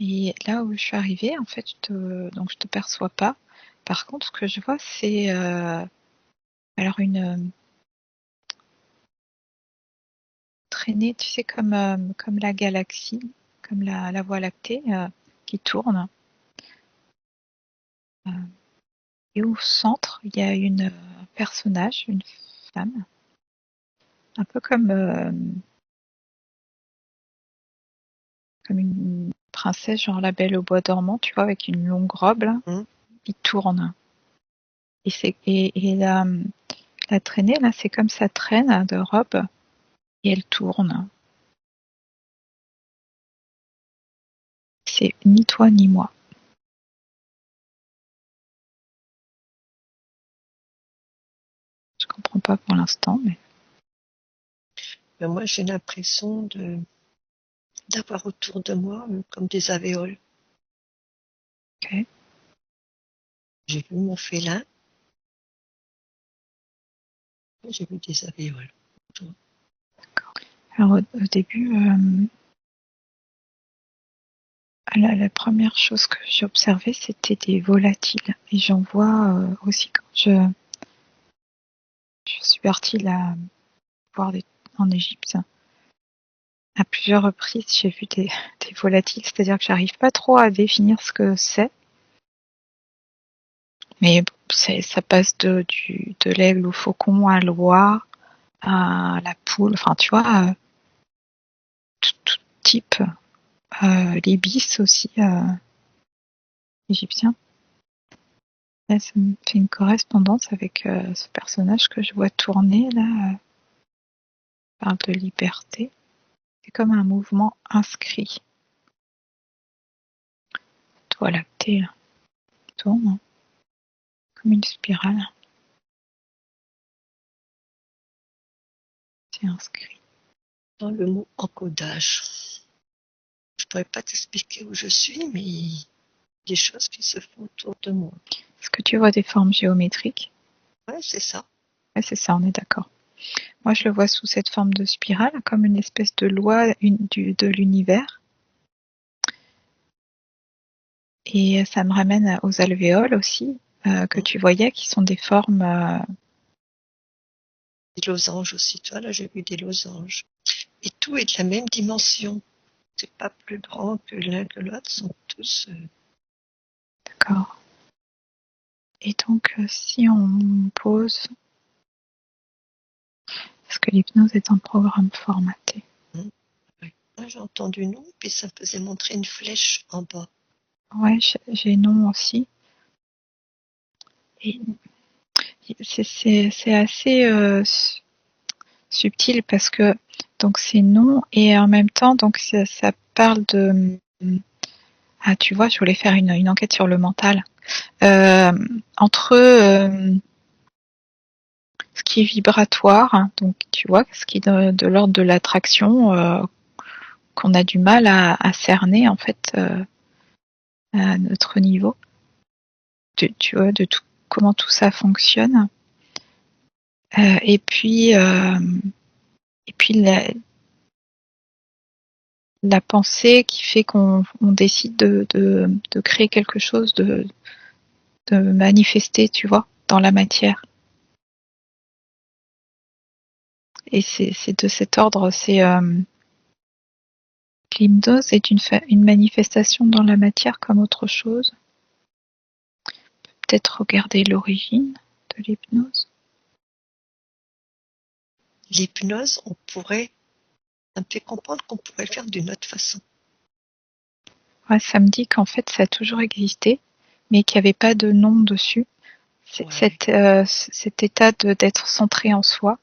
Et là où je suis arrivée, en fait, donc je te perçois pas. Par contre, ce que je vois, c'est alors une traînée, tu sais, comme la galaxie, comme la Voie lactée qui tourne. Euh, et au centre, il y a un personnage, une femme, un peu comme une princesse, genre la Belle au bois dormant, tu vois, avec une longue robe là, Hum. qui tourne. Et la traînée là, c'est comme ça traîne de robe et elle tourne. C'est ni toi ni moi. Je comprends pas pour l'instant, mais Ben, moi, j'ai l'impression d'avoir autour de moi comme des alvéoles. ok. J'ai vu mon félin, j'ai vu des alvéoles. Alors au début, la première chose que j'ai observée, c'était des volatiles. Et j'en vois aussi quand je suis partie là voir en Égypte. À plusieurs reprises, j'ai vu des volatiles, c'est-à-dire que j'arrive pas trop à définir ce que c'est. Mais ça passe de l'aigle au faucon à l'oie, à la poule, enfin tu vois, tout type. L'ibis aussi, égyptien. Là, ça me fait une correspondance avec ce personnage que je vois tourner là, parle de liberté. C'est comme un mouvement inscrit. Voie lactée, là, tourne, hein, comme une spirale. C'est inscrit. Dans le mot encodage, je pourrais pas t'expliquer où je suis, mais des choses qui se font autour de moi. Est-ce que tu vois des formes géométriques? Ouais, c'est ça. Ouais, c'est ça, on est d'accord. Moi, je le vois sous cette forme de spirale, comme une espèce de loi de l'univers. Et ça me ramène aux alvéoles aussi, que Hum. tu voyais, qui sont des formes. Des losanges aussi, toi, là, j'ai vu des losanges. Et tout est de la même dimension. C'est pas plus grand que l'un que l'autre, sont tous. D'accord. Et donc, si on pose, parce que l'hypnose est un programme formaté. Hum. Ouais. Moi, j'ai entendu non, puis ça me faisait montrer une flèche en bas. Ouais, j'ai non aussi. Et c'est assez subtil parce que donc c'est non et en même temps donc ça parle de ah tu vois je voulais faire une enquête sur le mental euh, entre ce qui est vibratoire hein, donc tu vois ce qui est de l'ordre de l'attraction qu'on a du mal à cerner en fait à notre niveau tu vois de tout comment tout ça fonctionne et puis la pensée qui fait qu'on décide de créer quelque chose, de manifester, tu vois, dans la matière. Et c'est de cet ordre, c'est l'hypnose est une manifestation dans la matière comme autre chose. Peut-être regarder l'origine de l'hypnose. L'hypnose, ça me fait comprendre qu'on pourrait le faire d'une autre façon. Ouais, ça me dit qu'en fait ça a toujours existé, mais qu'il n'y avait pas de nom dessus. Ouais. Cet état d'être centré en soi.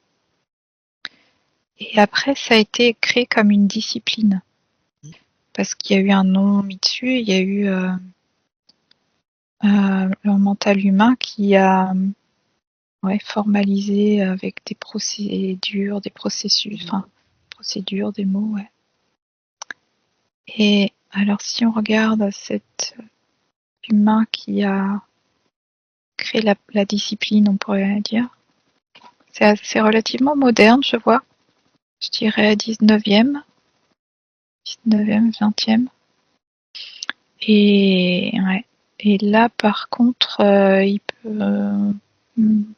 Et après, ça a été créé comme une discipline. Parce qu'il y a eu un nom mis dessus, il y a eu le mental humain qui a ouais, formalisé avec des procédures, des processus, Mhm. enfin, procédures, des mots, ouais. Et alors, si on regarde cet humain qui a créé la discipline, on pourrait dire, c'est relativement moderne, je vois. Je dirais 19e, 20e. Ouais. Et là, par contre, il peut,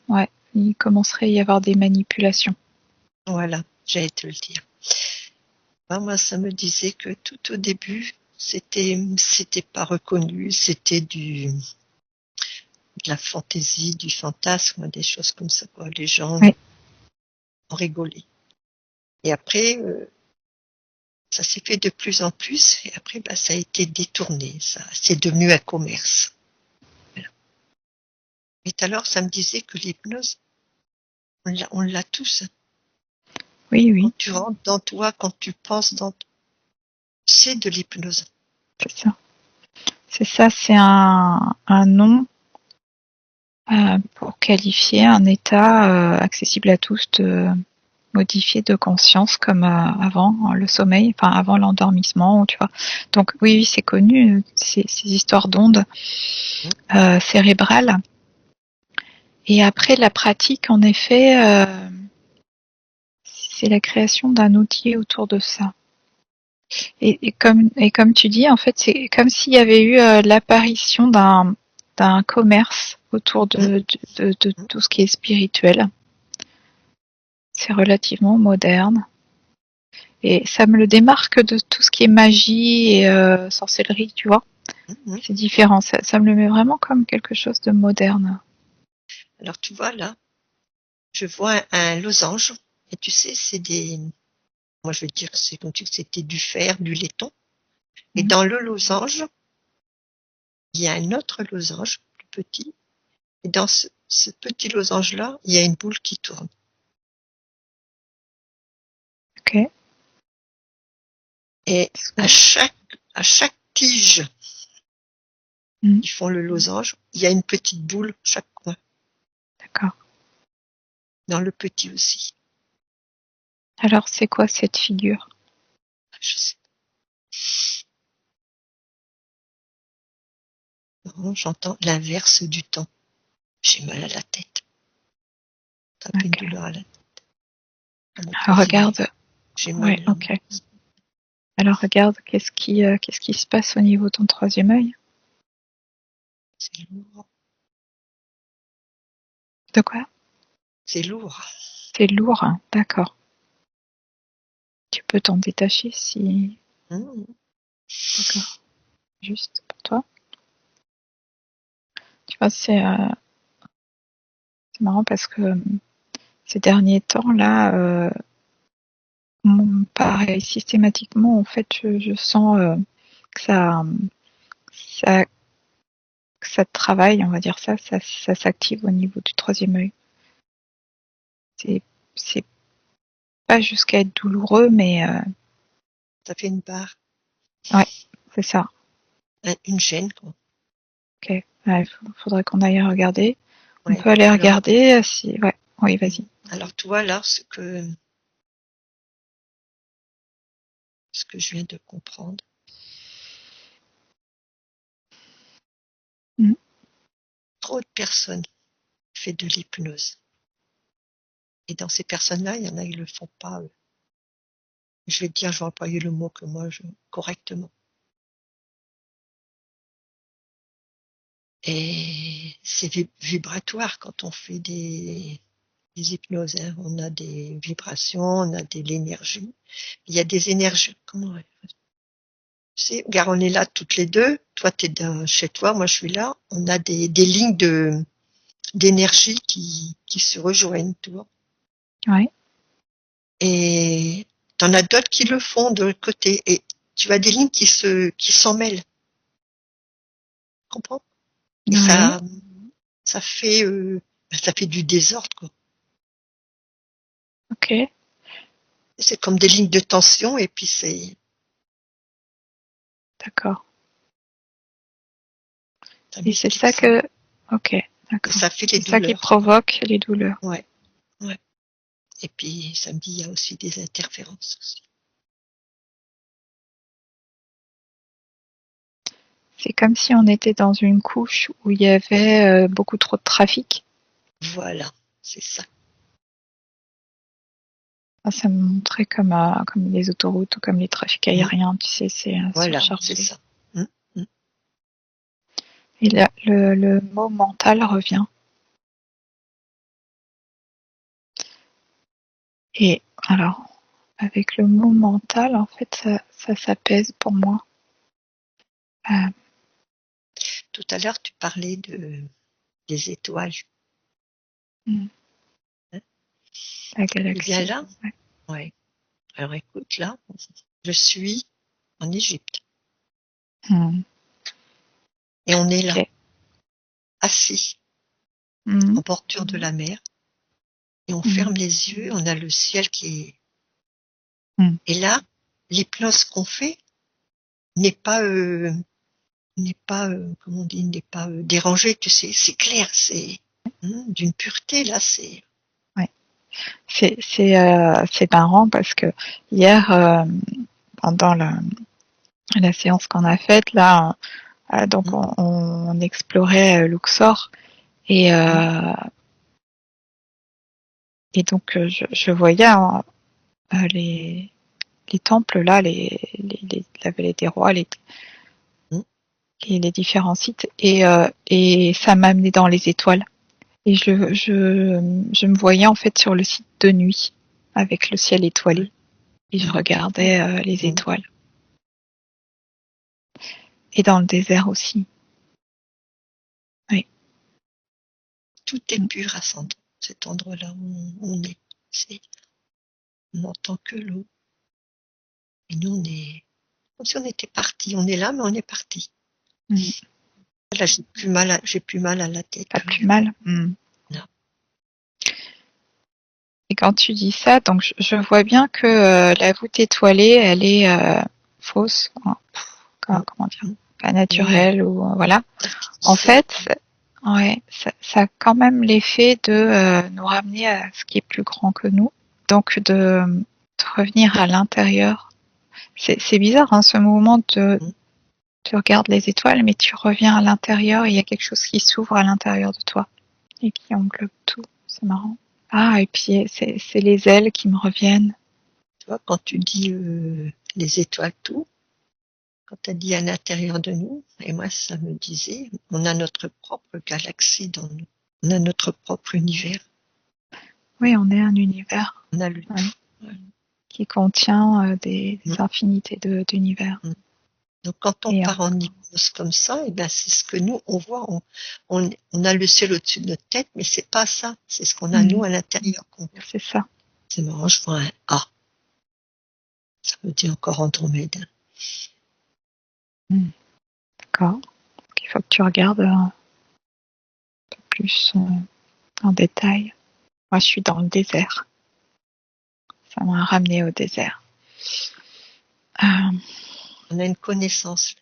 ouais, il commencerait à y avoir des manipulations. Voilà, j'allais te le dire. Moi, ça me disait que tout au début, c'était pas reconnu, c'était de la fantaisie, du fantasme, des choses comme ça, quoi. Les gens Oui, en rigolaient. Et après, ça s'est fait de plus en plus, et après, ça a été détourné, ça, c'est devenu un commerce. Voilà. Et alors, ça me disait que l'hypnose, on l'a tous. oui, Quand oui, tu rentres dans toi, quand tu penses c'est de l'hypnose. c'est ça. C'est ça, c'est un nom pour qualifier un état accessible à tous de modifié de conscience comme avant le sommeil, enfin avant l'endormissement, tu vois. Donc oui, oui, c'est connu, ces histoires d'ondes cérébrales. Et après, la pratique, en effet, c'est la création d'un outil autour de ça. Et comme tu dis, en fait, c'est comme s'il y avait eu l'apparition d'un commerce autour Hum, de hum. tout ce qui est spirituel. C'est relativement moderne. Et ça me le démarque de tout ce qui est magie et sorcellerie, tu vois. Mhm. C'est différent. Ça me le met vraiment comme quelque chose de moderne. Alors, tu vois, là, je vois un losange, et tu sais, moi je vais dire, c'est comme si c'était du fer, du laiton, et Mhm. dans le losange, il y a un autre losange, plus petit, et dans ce petit losange-là, il y a une boule qui tourne. Ok. Et à chaque tige Mhm. qui font le losange, il y a une petite boule chaque coin, D'accord. dans le petit aussi. Alors, c'est quoi cette figure? Je sais pas, j'entends l'inverse du temps. J'ai mal à la tête. Ça fait une Ok. douleur à mon Alors, troisième œil. regarde. J'ai mal Ouais, là. ok. Alors, regarde, qu'est-ce qui se passe au niveau de ton troisième œil? C'est lourd. De quoi? C'est lourd. C'est lourd, hein. D'accord. Tu peux t'en détacher si... Mmh. D'accord. Juste pour toi. Tu vois, c'est marrant parce que ces derniers temps-là, pareil, systématiquement, en fait, je sens que ça, que ça travaille, on va dire ça s'active au niveau du troisième œil. C'est, c'est pas jusqu'à être douloureux, mais Ça fait une barre, ouais, c'est ça. une gêne, quoi. Ok. Ouais, faudrait qu'on aille regarder. On Ouais. peut aller Alors, regarder si, ouais, oui, vas-y. alors toi, là, ce que je viens de comprendre, Mm. trop de personnes font de l'hypnose. Et dans ces personnes-là, il y en a qui le font pas. Je vais te dire, je vais employer le mot que moi, correctement. Et c'est vibratoire quand on fait des hypnoses, hein. On a des vibrations, on a de l'énergie. Il y a des énergies. Comment tu sais, regarde, on est là toutes les deux. Toi, tu es chez toi, moi, je suis là. On a des lignes d'énergie qui se rejoignent, tu vois. Ouais. Et t'en as d'autres qui le font de l'autre côté. Et tu as des lignes qui s'en mêlent. Tu comprends? Et Ouais. ça fait, ça fait du désordre, quoi. Ok. C'est comme des lignes de tension et puis D'accord. ça Et c'est multiplie ça ça. que, ok. Et D'accord. ça fait les C'est ça qui douleurs. provoque les douleurs. Ouais, ouais. Et puis, ça me dit, il y a aussi des interférences aussi. C'est comme si on était dans une couche où il y avait beaucoup trop de trafic. Voilà, c'est ça. Ah, ça me montrait comme les autoroutes ou comme les trafics Mmh. aériens, tu sais, c'est Voilà, c'est surchargé. ça. Mmh, mmh. Et le mot mental revient. Et alors, avec le mot mental, en fait, ça s'apaise pour moi. Tout à l'heure, tu parlais des étoiles. Hein? La Eh galaxie. bien là, ouais. Alors écoute, là, je suis en Égypte. Et on est là, Okay. assis, en bordure de la mer. Et on ferme les yeux, on a le ciel qui est... Et là, l'hypnose qu'on fait n'est pas, comment on dit, n'est pas dérangée, tu sais, c'est clair, c'est d'une pureté, là, c'est... Ouais. C'est marrant parce que hier, pendant la séance qu'on a faite, là, donc on explorait Luxor et donc je voyais les temples là, la vallée des rois, les différents sites et ça m'a amené dans les étoiles. Et je me voyais en fait sur le site de nuit avec le ciel étoilé et je regardais les étoiles. Et dans le désert aussi. Oui. Tout est pur à cet endroit-là où on est. On n'entend que l'eau. Et nous, on est comme si on était parti. On est là, mais on est parti. Là, j'ai plus mal à la tête. T'as plus mal? Non. Et quand tu dis ça, donc je vois bien que la voûte étoilée, elle est fausse. Comment dire? Pas naturelle ou voilà. En fait, ouais, ça a quand même l'effet de nous ramener à ce qui est plus grand que nous. Donc de revenir à l'intérieur. C'est bizarre, hein, ce mouvement de tu regardes les étoiles, mais tu reviens à l'intérieur et il y a quelque chose qui s'ouvre à l'intérieur de toi et qui englobe tout. C'est marrant. Ah, et puis c'est les ailes qui me reviennent. Tu vois, quand tu dis les étoiles, tout, quand tu as dit à l'intérieur de nous, et moi, ça me disait, on a notre propre galaxie dans nous. On a notre propre univers. Oui, on est un univers. On a le tout. Qui contient des infinités d'univers. Donc quand on part en hypnose comme ça, et ben c'est ce que nous on voit. On a le ciel au-dessus de notre tête, mais c'est pas ça. C'est ce qu'on a nous à l'intérieur. C'est ça. C'est marrant, je vois un A. Ça me dit encore Andromède. D'accord. Il faut que tu regardes un peu plus en détail. Moi, je suis dans le désert. Ça m'a ramené au désert. On a une connaissance.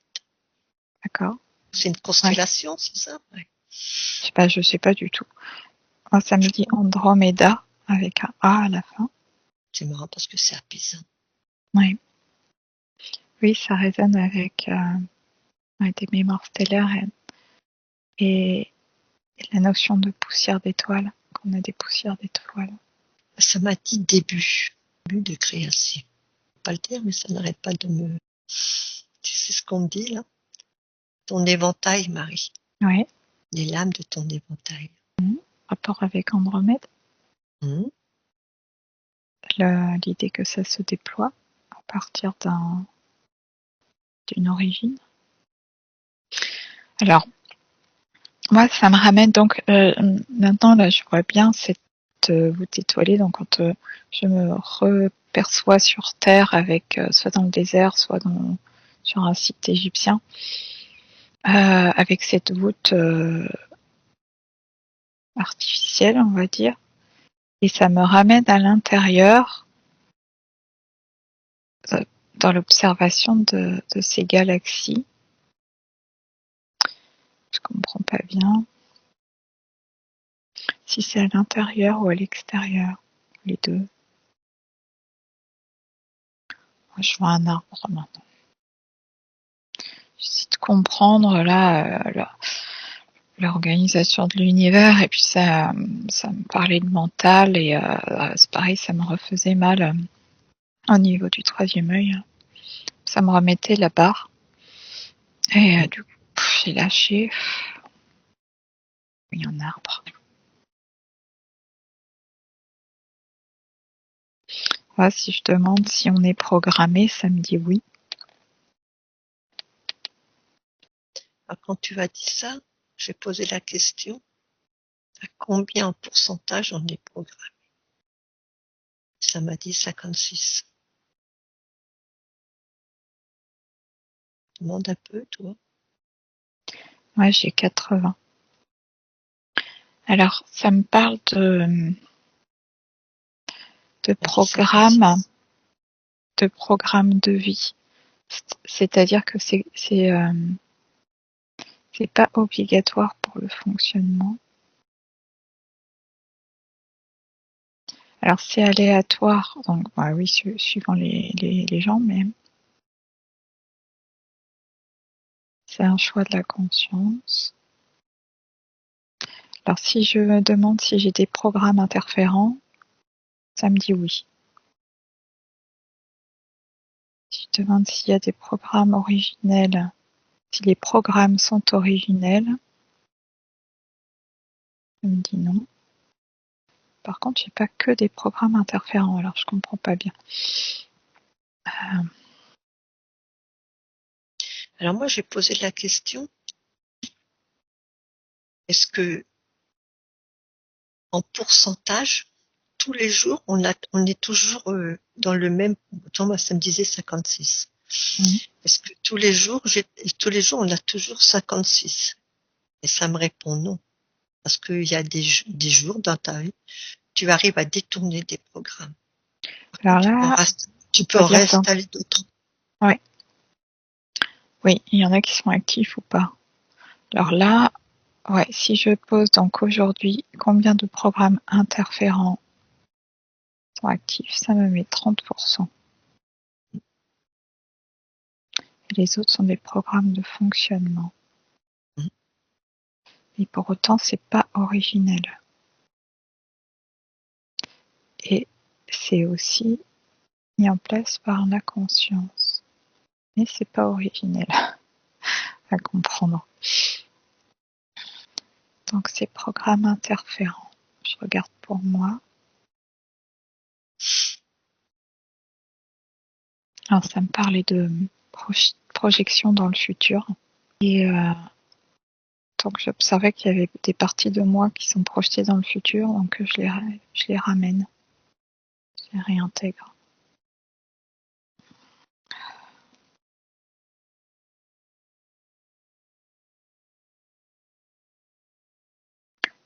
D'accord. C'est une constellation, c'est ça? Ouais. Je sais pas du tout. Moi, ça me dit Andromeda avec un A à la fin. C'est marrant parce que c'est apaisant. Oui. Oui, ça résonne avec des mémoires stellaires et la notion de poussière d'étoiles, qu'on a des poussières d'étoiles. Ça m'a dit début de création. Pas le dire, mais ça n'arrête pas de me... Tu sais ce qu'on me dit là? Ton éventail, Marie. Oui. Les lames de ton éventail. Rapport avec Andromède. L'idée que ça se déploie à partir d'une origine. Alors, moi, ça me ramène donc maintenant là, je vois bien cette voûte étoilée. Donc, quand je me reperçois sur Terre avec soit dans le désert, soit sur un site égyptien, avec cette voûte artificielle, on va dire, et ça me ramène à l'intérieur dans l'observation de ces galaxies. Je comprends pas bien si c'est à l'intérieur ou à l'extérieur, les deux. Moi, je vois un arbre maintenant. J'essaie de comprendre là l'organisation de l'univers et puis ça me parlait de mental et c'est pareil, ça me refaisait mal au niveau du troisième œil. Ça me remettait la barre et du coup j'ai lâché. Oui, un arbre. Ouais, si je demande si on est programmé, ça me dit oui. Alors, quand tu as dit ça, j'ai posé la question, à combien en pourcentage on est programmé? Ça m'a dit 56. Demande un peu, toi. Ouais, j'ai 80. Alors, ça me parle de programme de vie. C'est-à-dire que c'est pas obligatoire pour le fonctionnement. Alors c'est aléatoire, donc bah oui, suivant les gens, mais c'est un choix de la conscience. Alors si je me demande si j'ai des programmes interférents, ça me dit oui. Si je demande s'il y a des programmes originels, si les programmes sont originels, ça me dit non. Par contre, j'ai pas que des programmes interférents, alors je comprends pas bien. Alors moi, j'ai posé la question, est-ce que en pourcentage, tous les jours, on est toujours dans le même. Moi, ça me disait 56. Est-ce que tous les jours, on a toujours 56? Et ça me répond non. Parce qu'il y a des jours dans ta vie, tu arrives à détourner des programmes. Alors là, tu peux en réinstaller d'autres. Ouais. Oui, il y en a qui sont actifs ou pas. Alors là, ouais, si je pose donc aujourd'hui combien de programmes interférents sont actifs, ça me met 30%. Et les autres sont des programmes de fonctionnement. Et pour autant, c'est pas originel. Et c'est aussi mis en place par la conscience. Mais c'est pas originel à comprendre. Donc ces programmes interférents, je regarde pour moi. Alors ça me parlait de projection dans le futur. Et donc j'observais qu'il y avait des parties de moi qui sont projetées dans le futur, donc je les ramène, je les réintègre.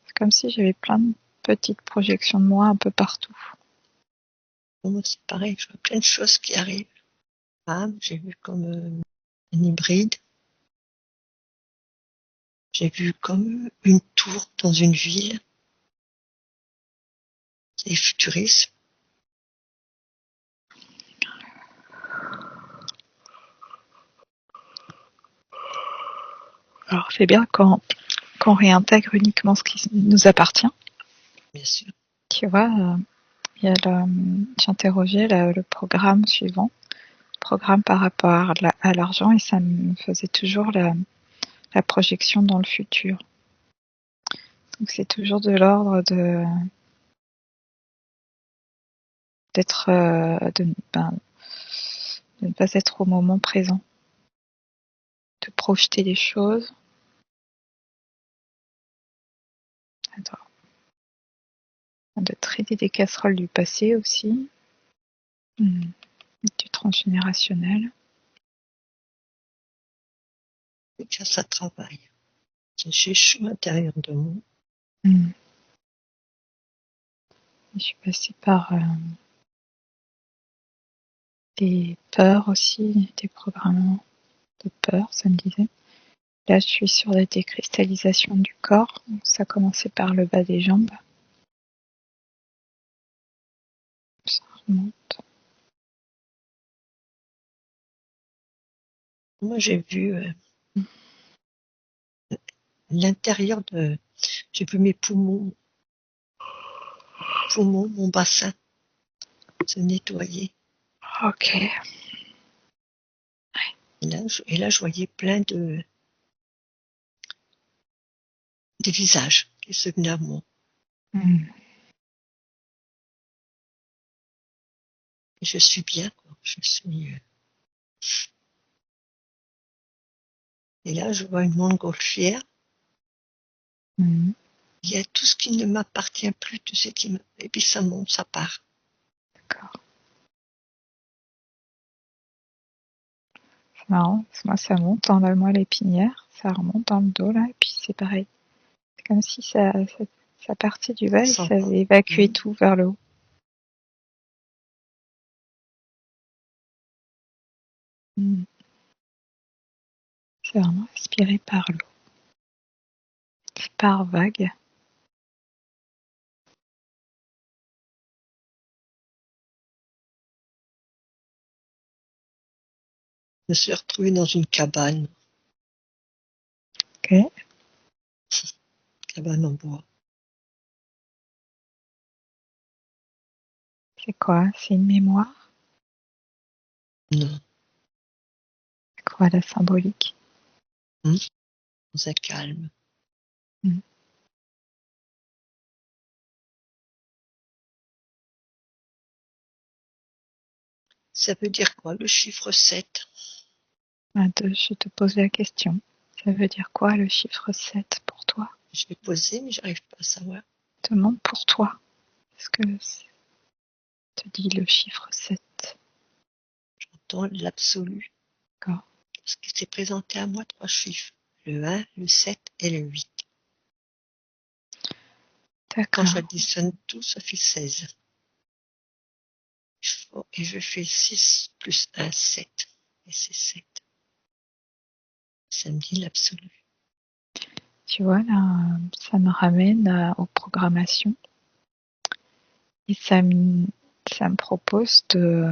C'est comme si j'avais plein de petites projections de moi un peu partout. Moi, c'est pareil, je vois plein de choses qui arrivent. Ah, j'ai vu comme un hybride. J'ai vu comme une tour dans une ville. C'est futuriste. Alors c'est bien quand on réintègre uniquement ce qui nous appartient. Bien sûr. Tu vois, j'interrogeais le programme suivant, programme par rapport à l'argent, et ça me faisait toujours la projection dans le futur. Donc c'est toujours de l'ordre de ne pas être au moment présent, de projeter les choses. Attends. De traiter des casseroles du passé aussi, du transgénérationnel. Et que ça travaille. J'ai chaud à l'intérieur de moi. Je suis passée par des peurs aussi, des programmes de peur, ça me disait. Là, je suis sur la décristallisation du corps. Donc, ça a commencé par le bas des jambes. Ça remonte. Moi, j'ai vu l'intérieur de. J'ai vu mes poumons, mon bassin se nettoyer. Ok. Et là, je voyais plein de. Des visages. qui se venait à moi. Et je suis bien, quoi. Et là, je vois une montgolfière. Mhm. Il y a tout ce qui ne m'appartient plus, tu sais, et puis ça monte, ça part. D'accord. C'est marrant, parce que moi ça monte dans la moelle épinière, ça remonte dans le dos là, et puis c'est pareil. C'est comme si ça partait du bas et Sans ça avait évacué mmh. tout vers le haut. Mhm. C'est vraiment aspiré par l'eau. C'est par vague. Je me suis retrouvée dans une cabane Ok. en bois. C'est quoi? C'est une mémoire? Non, C'est quoi la symbolique? mmh, dans un calme. Mhm. Ça veut dire quoi, le chiffre 7? Je te pose la question. Ça veut dire quoi le chiffre 7 pour toi? Je l'ai posé, mais j'arrive pas à savoir. Je te demande pour toi. Qu'est-ce que te dit le chiffre 7? J'entends l'absolu. D'accord. Parce qu'il s'est présenté à moi 3 chiffres. Le 1, le 7 et le 8. Quand D'accord. j'additionne tout, ça fait 16. Et je fais 6 plus 1, 7. Et c'est 7. Ça me dit l'absolu. Tu vois, là, ça me ramène aux programmations et ça me propose de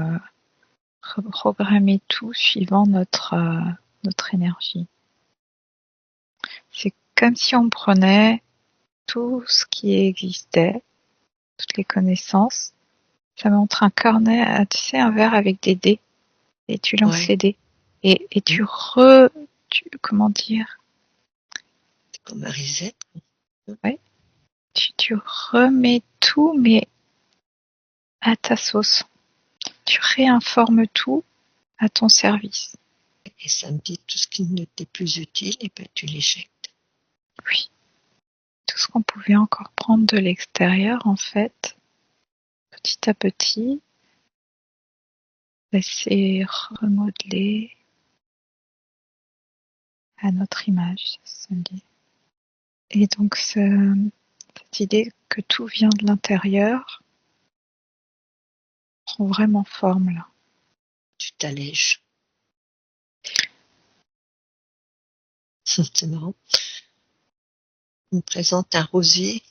reprogrammer tout suivant notre énergie. C'est comme si on prenait tout ce qui existait, toutes les connaissances, ça montre un cornet, tu sais, un verre avec des dés, et tu lances Ouais. ces dés, et Mmh. comment dire, C'est comme un reset. ouais, tu remets tout, mais à ta sauce. Tu réinformes tout à ton service. Et ça me dit tout ce qui ne t'est plus utile, et ben tu l'éjectes. Oui. Tout ce qu'on pouvait encore prendre de l'extérieur, en fait, petit à petit, laisser remodeler à notre image, ça me dit. Et donc, cette idée que tout vient de l'intérieur prend vraiment forme là. Tu t'allèges. C'est marrant. On me présente un rosier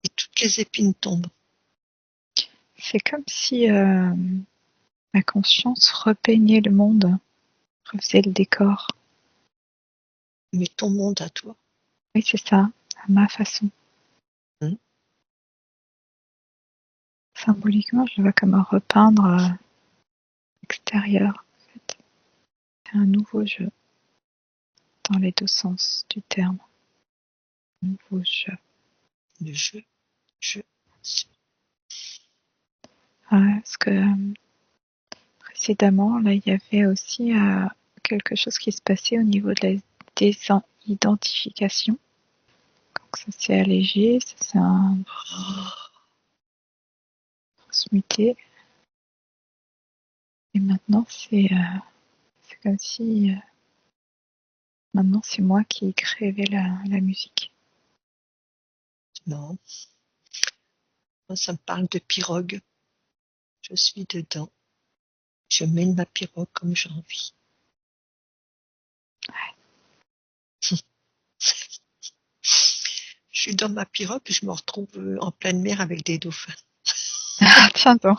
et toutes les épines tombent. C'est comme si ma conscience repeignait le monde, refaisait le décor. Mais ton monde à toi. Oui, c'est ça, à ma façon. Hein. Symboliquement, je le vois comme repeindre l'extérieur. En fait. C'est un nouveau jeu, dans les deux sens du terme. Nouveau jeu. Le jeu. Ouais, parce que précédemment, là, il y avait aussi quelque chose qui se passait au niveau de la désidentification. Donc ça s'est allégé, ça s'est transmuté. Et maintenant, c'est comme si maintenant c'est moi qui écrivais la musique. Non. Moi, ça me parle de pirogue. Je suis dedans. Je mène ma pirogue comme j'ai envie. Je suis dans ma pirogue et je me retrouve en pleine mer avec des dauphins. Ah, tiens donc.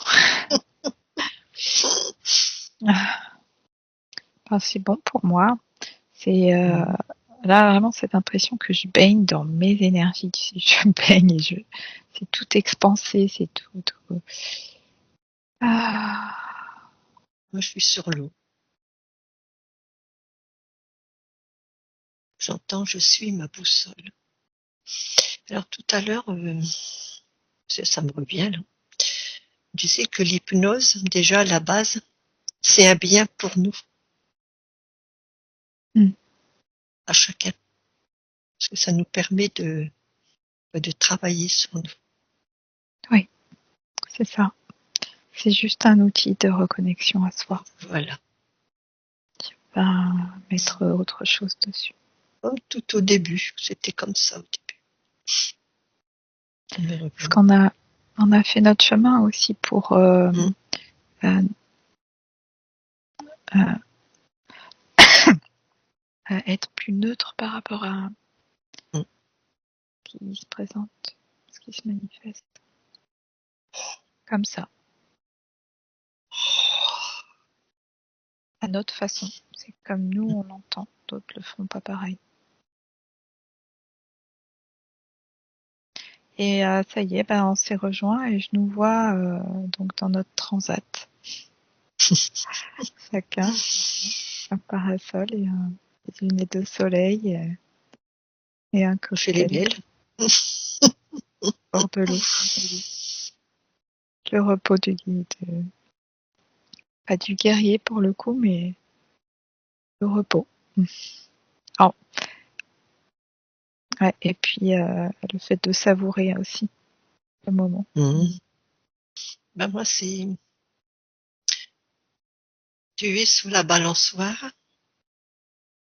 Ah, ben, c'est bon pour moi. C'est Mmh. là vraiment cette impression que je baigne dans mes énergies. Tu sais, je baigne et c'est tout expansé, c'est tout. Ah, Moi, je suis sur l'eau. J'entends, je suis ma boussole. Alors tout à l'heure, ça me revient là. Tu sais que l'hypnose, déjà à la base, c'est un bien pour nous, à chacun, parce que ça nous permet de travailler sur nous. Oui, c'est ça. C'est juste un outil de reconnexion à soi. Voilà. Pas mettre autre chose dessus. Comme tout au début, c'était comme ça au début. Parce qu'on a fait notre chemin aussi pour être plus neutre par rapport à ce qui se présente, ce qui se manifeste. Comme ça. À notre façon. C'est comme nous on l'entend. D'autres le font pas pareil. Et ça y est, on s'est rejoints et je nous vois donc dans notre transat. Chacun un parasol et des lunettes de soleil et un Chez les cocktail belles. hors de l'eau. Le repos pas du guerrier pour le coup, mais le repos. Oh. Ouais, et puis le fait de savourer aussi le moment. Moi, c'est... Tu es sous la balançoire.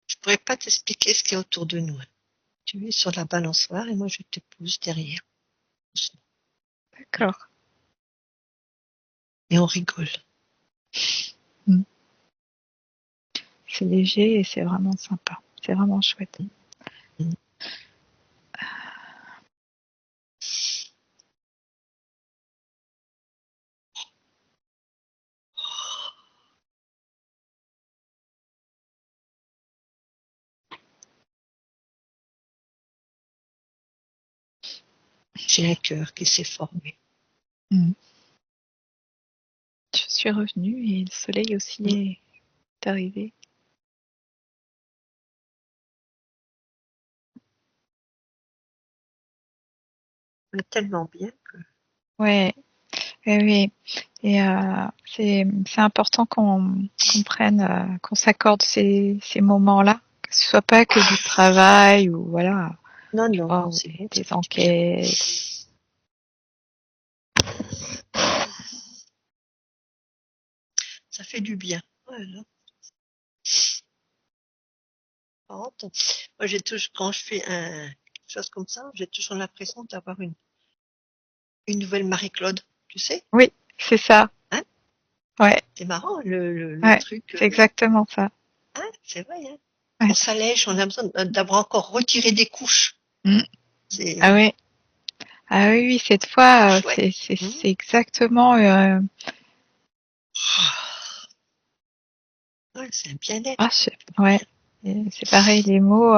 Je pourrais pas t'expliquer ce qu'il y a autour de nous. Tu es sur la balançoire et moi je te pousse derrière. D'accord. Et on rigole. C'est léger et c'est vraiment sympa. C'est vraiment chouette. J'ai un cœur qui s'est formé. Je suis revenue et le soleil aussi est arrivé. On est tellement bien que... Ouais, oui. Et c'est important qu'on prenne, qu'on s'accorde ces moments-là, que ce soit pas que du travail ou voilà, Non, tu vois, non, ou c'est bon, ça des fait du bien. enquêtes. Ça fait du bien. Voilà. Moi, j'ai toujours, quand je fais quelque chose comme ça, j'ai toujours l'impression d'avoir une nouvelle Marie-Claude, tu sais? Oui, c'est ça. Hein? Ouais, C'est marrant, le ouais, truc. c'est exactement ça. Hein? C'est vrai, hein? On Ouais. s'allège, on a besoin d'avoir encore retiré des couches. Mm. Ah C'est ouais. Ah oui, oui, cette fois, chouette. c'est exactement. Ouais, c'est un bien-être. Ouais, c'est pareil, les mots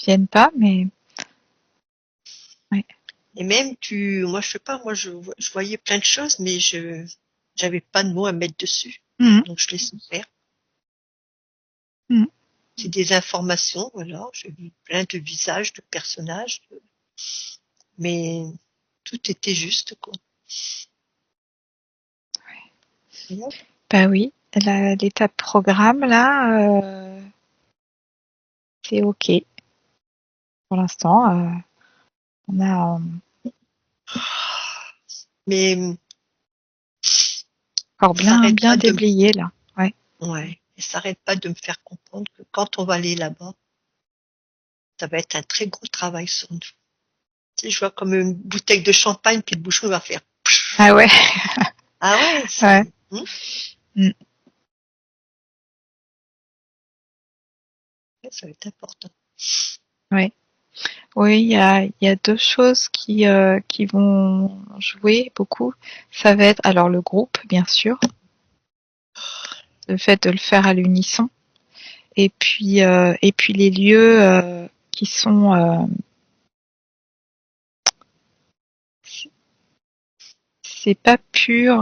viennent pas, mais ouais. Et même moi je sais pas, moi je voyais plein de choses, mais j'avais pas de mots à mettre dessus. Mhm. Donc je laisse faire. Mhm. C'est des informations, voilà. J'ai vu plein de visages, de personnages, mais tout était juste, quoi. Ouais. Bah oui, l'étape programme là, c'est ok. Pour l'instant, on a Mais encore ça arrête bien pas de déblayé là. Ouais. ouais, et ça arrête pas de me faire comprendre que quand on va aller là-bas, ça va être un très gros travail sur nous. Tu sais, je vois comme une bouteille de champagne, puis le bouchon va faire. Ah ouais. Ah ouais, Ouais. c'est, Mm. ça va être important. Ouais. Oui, il y a deux choses qui vont jouer beaucoup. Ça va être alors le groupe, bien sûr, le fait de le faire à l'unisson, et puis les lieux qui sont c'est pas pur.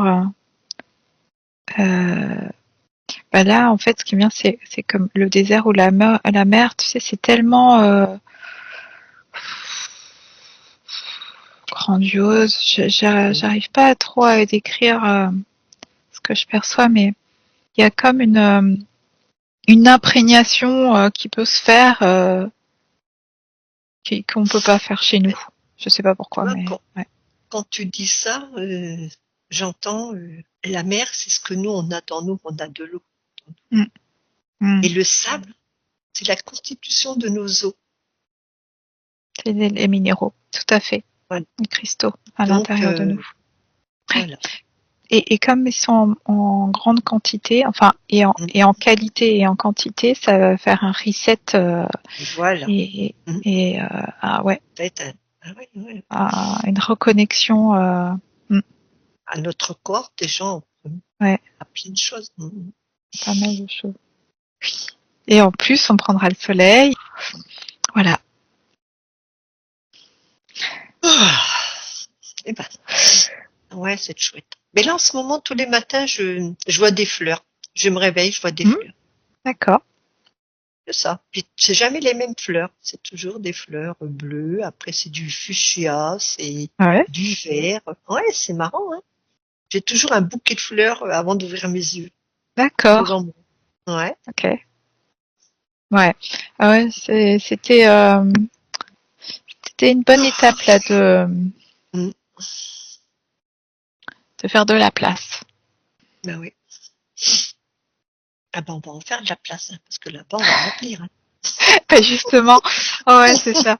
Euh, là, en fait, ce qui est bien, c'est comme le désert ou la mer, tu sais, c'est tellement grandiose. J'arrive pas trop à décrire ce que je perçois, mais il y a comme une imprégnation qui peut se faire qu'on peut pas faire chez nous. Je sais pas Tu pourquoi, vois, mais ouais. quand tu dis ça, j'entends la mer, c'est ce que nous, on a dans nous, on a de l'eau. Mm, mm. Et le sable, c'est la constitution de nos os. C'est les minéraux, tout à fait. Voilà. Les cristaux à Donc, l'intérieur de nous. voilà. Et comme ils sont en grande quantité, enfin, et en qualité et en quantité, ça va faire un reset Voilà. et, Mm. et ouais, Ouais, ouais. une reconnexion. À notre corps, déjà, Ouais, à plein de choses. pas mal de choses. Et en plus, on prendra le soleil. Voilà. Eh ben, ouais, c'est chouette. Mais là, en ce moment, tous les matins, je vois des fleurs. Je me réveille, je vois des Hmm, fleurs. d'accord. C'est ça. Puis c'est jamais les mêmes fleurs. C'est toujours des fleurs bleues. Après, c'est du fuchsia, c'est Ouais, du vert. Ouais, c'est marrant, hein. J'ai toujours un bouquet de fleurs avant d'ouvrir mes yeux d'accord. devant moi. Ouais. Ok. Ouais. Ah ouais, c'était une bonne étape là Mm. de faire de la place. Ben oui. Ah ben, on va en faire de la place, hein, parce que là-bas, on va remplir, hein. Justement. Oh ouais, c'est ça.